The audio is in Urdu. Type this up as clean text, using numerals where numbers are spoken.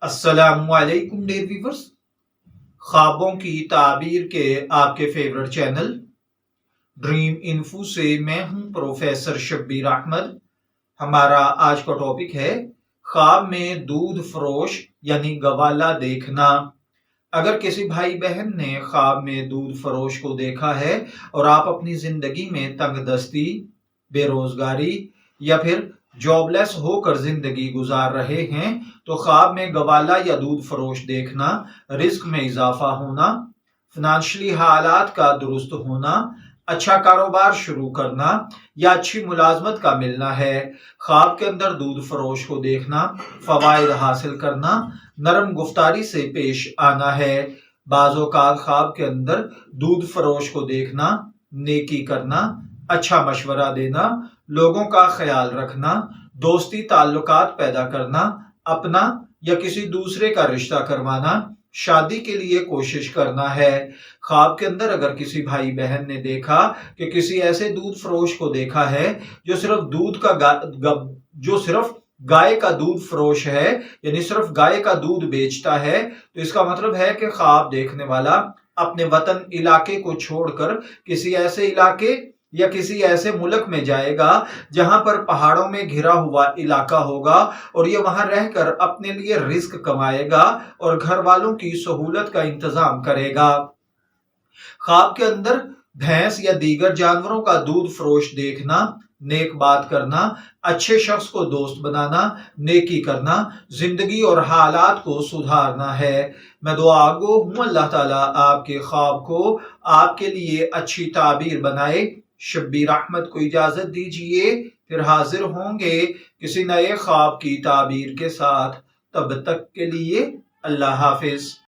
السلام علیکم ڈیئر ویورز، خوابوں کی تعبیر کے آپ کے فیورٹ چینل ڈریم انفو سے میں ہوں پروفیسر شبیر احمد۔ ہمارا آج کا ٹاپک ہے خواب میں دودھ فروش یعنی گوالا دیکھنا۔ اگر کسی بھائی بہن نے خواب میں دودھ فروش کو دیکھا ہے اور آپ اپنی زندگی میں تنگ دستی، بے روزگاری یا پھر جاب لیس ہو کر زندگی گزار رہے ہیں تو خواب میں گوالا یا دودھ فروش دیکھنا رزق میں اضافہ ہونا، فنانشلی حالات کا درست ہونا، اچھا کاروبار شروع کرنا یا اچھی ملازمت کا ملنا ہے۔ خواب کے اندر دودھ فروش کو دیکھنا فوائد حاصل کرنا، نرم گفتاری سے پیش آنا ہے۔ بعض اوقات خواب کے اندر دودھ فروش کو دیکھنا نیکی کرنا، اچھا مشورہ دینا، لوگوں کا خیال رکھنا، دوستی تعلقات پیدا کرنا، اپنا یا کسی دوسرے کا رشتہ کروانا، شادی کے لیے کوشش کرنا ہے۔ خواب کے اندر اگر کسی بھائی بہن نے دیکھا کہ کسی ایسے دودھ فروش کو دیکھا ہے جو صرف گائے کا دودھ فروش ہے، یعنی صرف گائے کا دودھ بیچتا ہے، تو اس کا مطلب ہے کہ خواب دیکھنے والا اپنے وطن علاقے کو چھوڑ کر کسی ایسے علاقے یا کسی ایسے ملک میں جائے گا جہاں پر پہاڑوں میں گھرا ہوا علاقہ ہوگا اور یہ وہاں رہ کر اپنے لیے رزق کمائے گا اور گھر والوں کی سہولت کا انتظام کرے گا۔ خواب کے اندر بھینس یا دیگر جانوروں کا دودھ فروش دیکھنا نیک بات کرنا، اچھے شخص کو دوست بنانا، نیکی کرنا، زندگی اور حالات کو سدھارنا ہے۔ میں دعا گو ہوں اللہ تعالیٰ آپ کے خواب کو آپ کے لیے اچھی تعبیر بنائے۔ شبیر احمد کو اجازت دیجیے، پھر حاضر ہوں گے کسی نئے خواب کی تعبیر کے ساتھ۔ تب تک کے لیے اللہ حافظ۔